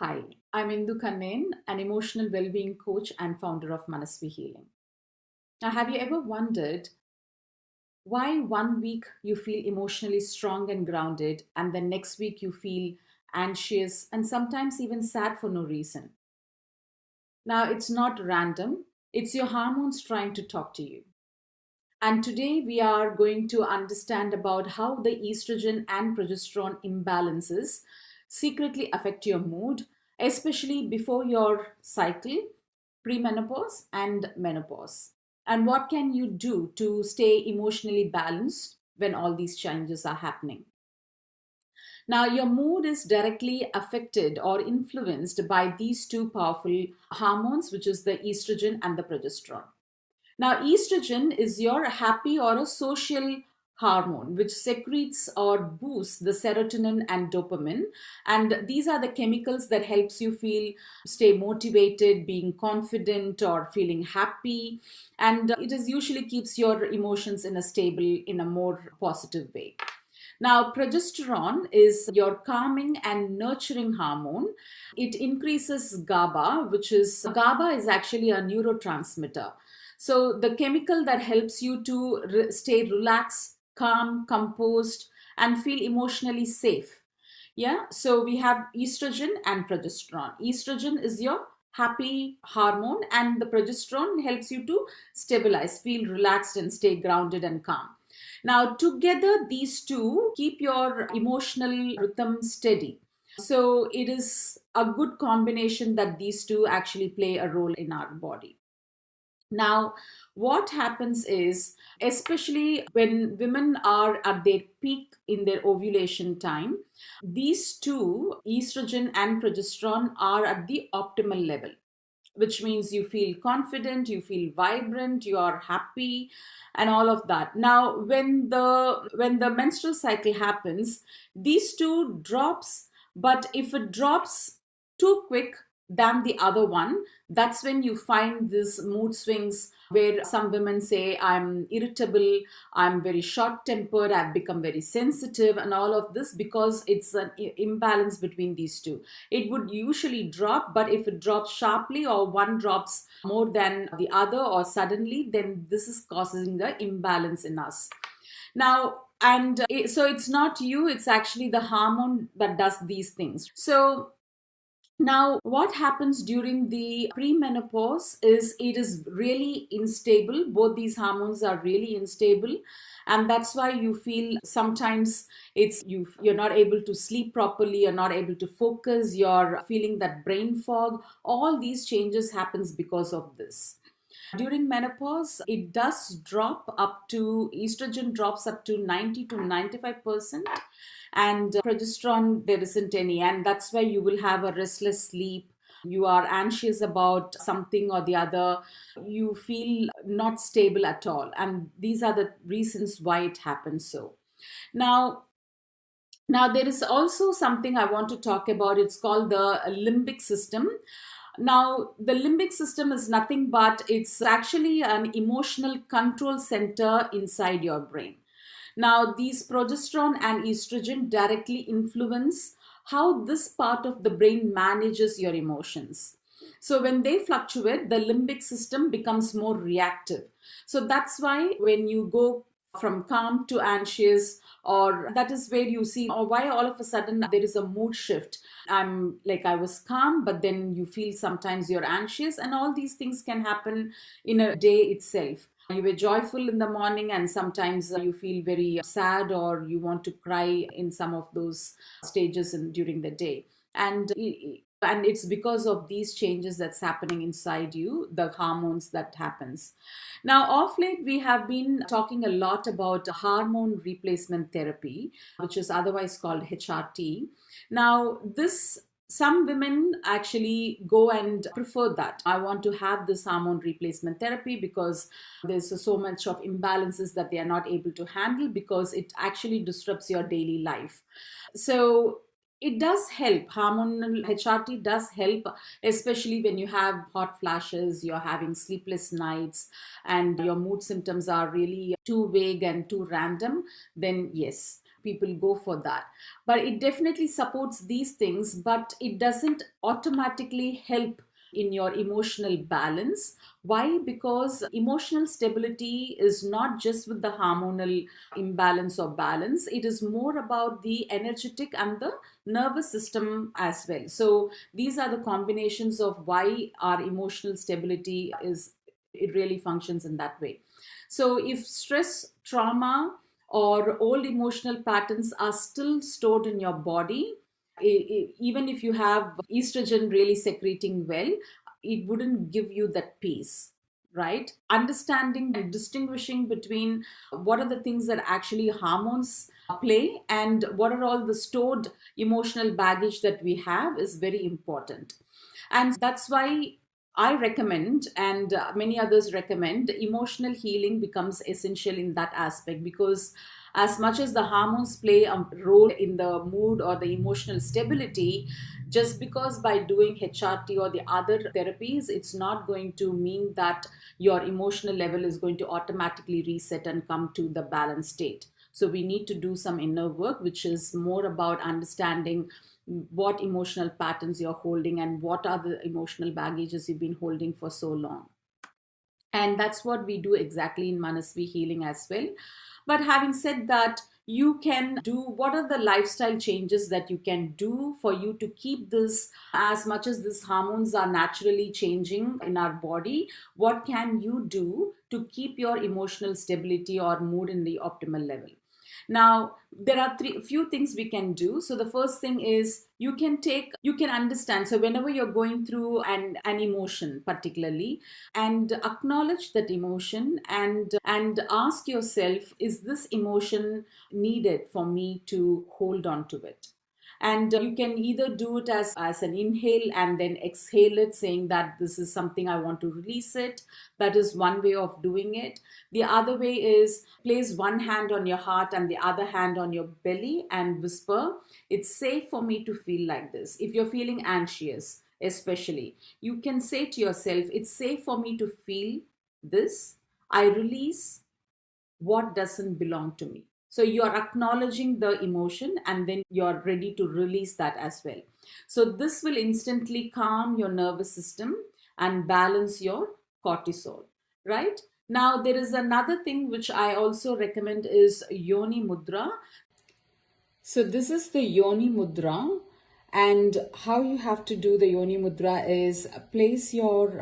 Hi, I'm Indu Kannan, an emotional well-being coach and founder of Manasvi Healing. Now, have you ever wondered why one week you feel emotionally strong and grounded, and the next week you feel anxious and sometimes even sad for no reason? Now, it's not random, it's your hormones trying to talk to you. And today we are going to understand about how the estrogen and progesterone imbalances secretly affect your mood, especially before your cycle, premenopause and menopause. And what can you do to stay emotionally balanced when all these changes are happening? Now, your mood is directly affected or influenced by these two powerful hormones, which is the estrogen and the progesterone. Now, estrogen is your happy or a social hormone which secretes or boosts the serotonin and dopamine, and these are the chemicals that helps you feel stay motivated, being confident or feeling happy, and it is usually keeps your emotions in a stable, in a more positive way. Now, progesterone is your calming and nurturing hormone. It increases GABA, which is GABA is actually a neurotransmitter. So, the chemical that helps you to stay relaxed, calm, composed, and feel emotionally safe. Yeah, so we have estrogen and progesterone. Estrogen is your happy hormone, and the progesterone helps you to stabilize, feel relaxed, and stay grounded and calm. Now, together, these two keep your emotional rhythm steady. So, it is a good combination that these two actually play a role in our body. Now, what happens is, especially when women are at their peak in their ovulation time, these two, estrogen and progesterone, are at the optimal level, which means you feel confident, you feel vibrant, you are happy, and all of that. Now, when the menstrual cycle happens, these two drops, but if it drops too quick than the other one, that's when you find these mood swings where some women say, I'm irritable, I'm very short tempered, I've become very sensitive, and all of this because it's an imbalance between these two. It would usually drop, but if it drops sharply or one drops more than the other or suddenly, then this is causing the imbalance in us. Now, and so it's not you, it's actually the hormone that does these things. So now, what happens during the premenopause is it is really unstable. Both these hormones are really unstable, and that's why you feel sometimes you're not able to sleep properly, you're not able to focus, you're feeling that brain fog. All these changes happens because of this. During menopause, it does drop up to estrogen drops up to 90 to 95%, and progesterone there isn't any, and that's why you will have a restless sleep. You are anxious about something or the other. You feel not stable at all, and these are the reasons why it happens so. Now, now, there is also something I want to talk about. It's called the limbic system. Now, the limbic system is nothing but it's actually an emotional control center inside your brain. Now, these progesterone and estrogen directly influence how this part of the brain manages your emotions. So, when they fluctuate, the limbic system becomes more reactive. So, that's why when you go from calm to anxious, or that is where you see, or why all of a sudden there is a mood shift. I'm like, I was calm, but then you feel sometimes you're anxious, and all these things can happen in a day itself. You were joyful in the morning, and sometimes you feel very sad or you want to cry in some of those stages during the day. And it's because of these changes that's happening inside you, the hormones that happens. Now, off late, we have been talking a lot about hormone replacement therapy, which is otherwise called HRT. Now, this some women actually go and prefer that. I want to have this hormone replacement therapy because there's so much of imbalances that they are not able to handle because it actually disrupts your daily life. So it does help. Hormonal HRT does help, especially when you have hot flashes, you're having sleepless nights, and your mood symptoms are really too vague and too random. Then, yes, people go for that. But it definitely supports these things, but it doesn't automatically help in your emotional balance. Why? Because emotional stability is not just with the hormonal imbalance or balance, it is more about the energetic and the nervous system as well. So these are the combinations of why our emotional stability is, it really functions in that way. So if stress, trauma, or old emotional patterns are still stored in your body, even if you have estrogen really secreting well, it wouldn't give you that peace, right? Understanding and distinguishing between what are the things that actually hormones play and what are all the stored emotional baggage that we have is very important. And that's why I recommend, and many others recommend, emotional healing becomes essential in that aspect, because as much as the hormones play a role in the mood or the emotional stability, just because by doing HRT or the other therapies, it's not going to mean that your emotional level is going to automatically reset and come to the balanced state. So we need to do some inner work, which is more about understanding what emotional patterns you're holding and what are the emotional baggages you've been holding for so long. And that's what we do exactly in Manasvi healing as well. But having said that, you can do, what are the lifestyle changes that you can do for you to keep this, as much as these hormones are naturally changing in our body, what can you do to keep your emotional stability or mood in the optimal level? Now, there are few things we can do. So the first thing is, you can understand. So whenever you're going through an emotion particularly, and acknowledge that emotion, and ask yourself, is this emotion needed for me to hold on to it? And you can either do it as an inhale and then exhale it, saying that this is something I want to release it. That is one way of doing it. The other way is, place one hand on your heart and the other hand on your belly and whisper, it's safe for me to feel like this. If you're feeling anxious, especially, you can say to yourself, it's safe for me to feel this. I release what doesn't belong to me. So you're acknowledging the emotion and then you're ready to release that as well. So this will instantly calm your nervous system and balance your cortisol, right? Now, there is another thing which I also recommend is Yoni Mudra. So this is the Yoni Mudra, and how you have to do the Yoni Mudra is place your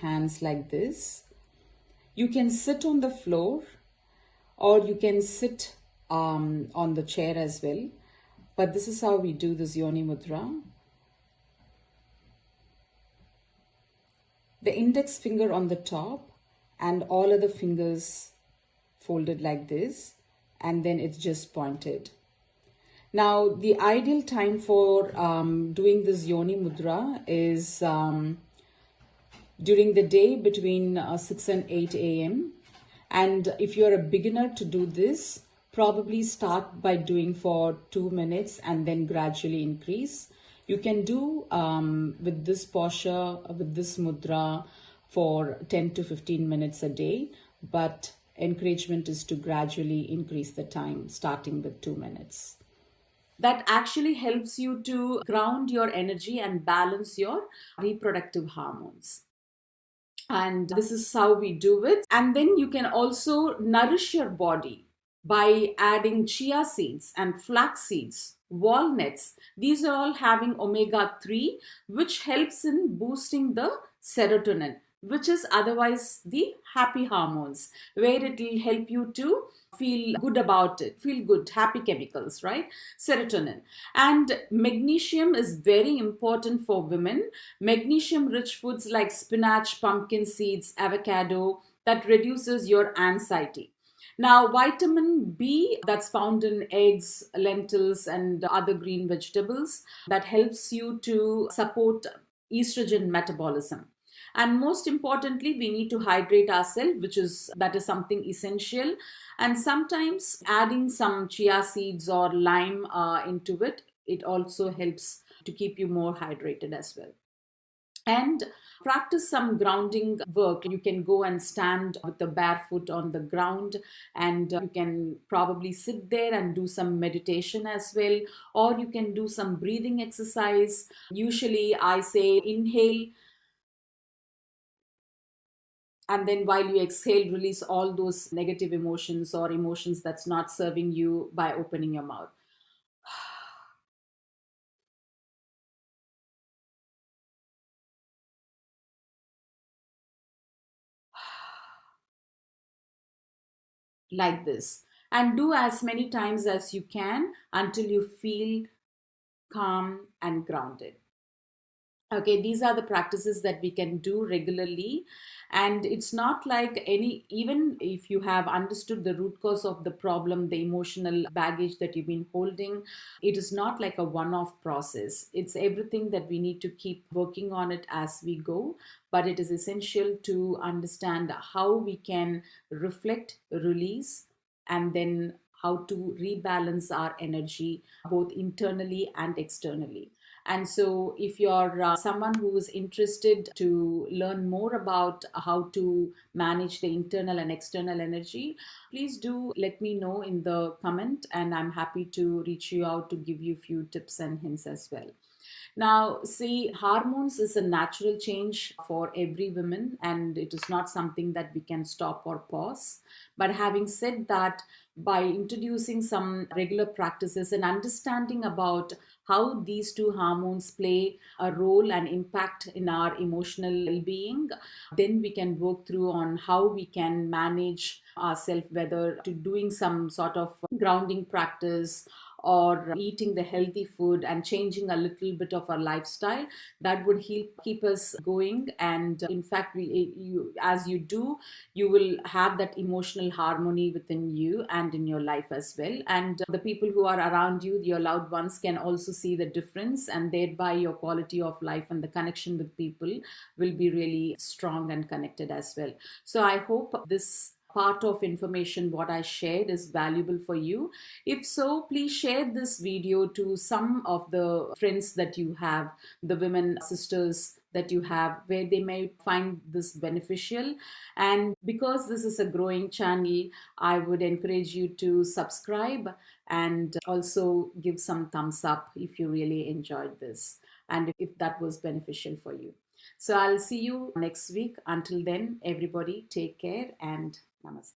hands like this. You can sit on the floor or you can sit on the chair as well. But this is how we do this Yoni Mudra. The index finger on the top and all other fingers folded like this, and then it's just pointed. Now, the ideal time for doing this Yoni Mudra is during the day between 6 and 8 a.m. And if you're a beginner to do this, probably start by doing for 2 minutes and then gradually increase. You can do with this posture, with this mudra for 10 to 15 minutes a day, but encouragement is to gradually increase the time, starting with 2 minutes. That actually helps you to ground your energy and balance your reproductive hormones. And this is how we do it. And then you can also nourish your body by adding chia seeds and flax seeds, walnuts. These are all having omega 3, which helps in boosting the serotonin, which is otherwise the happy hormones, where it will help you to feel good about it, feel good, happy chemicals, right? Serotonin. And magnesium is very important for women. Magnesium rich foods like spinach, pumpkin seeds, avocado, that reduces your anxiety. Now, vitamin B that's found in eggs, lentils, and other green vegetables, that helps you to support estrogen metabolism. And most importantly, we need to hydrate ourselves, that is something essential. And sometimes adding some chia seeds or lime into it, it also helps to keep you more hydrated as well. And practice some grounding work. You can go and stand with the barefoot on the ground, and you can probably sit there and do some meditation as well, or you can do some breathing exercise. Usually I say inhale, and then while you exhale, release all those negative emotions or emotions that's not serving you by opening your mouth. Like this, and do as many times as you can until you feel calm and grounded. Okay, these are the practices that we can do regularly. And it's not like any, even if you have understood the root cause of the problem, the emotional baggage that you've been holding, it is not like a one off process. It's everything that we need to keep working on it as we go. But it is essential to understand how we can reflect, release, and then how to rebalance our energy both internally and externally. And so, if you're someone who is interested to learn more about how to manage the internal and external energy, please do let me know in the comment, and I'm happy to reach you out to give you a few tips and hints as well. Now, see, hormones is a natural change for every woman, and it is not something that we can stop or pause. But having said that, by introducing some regular practices and understanding about how these two hormones play a role and impact in our emotional well-being, then we can work through on how we can manage ourselves, whether to doing some sort of grounding practice or eating the healthy food and changing a little bit of our lifestyle. That would keep us going. And in fact, as you do, you will have that emotional harmony within you and in your life as well. And the people who are around you, your loved ones, can also see the difference, and thereby your quality of life and the connection with people will be really strong and connected as well. So I hope this part of information what I shared is valuable for you. If so, please share this video to some of the friends that you have, the women sisters that you have, where they may find this beneficial. And because this is a growing channel, I would encourage you to subscribe and also give some thumbs up if you really enjoyed this and if that was beneficial for you. So I'll see you next week. Until then, everybody take care and namaste.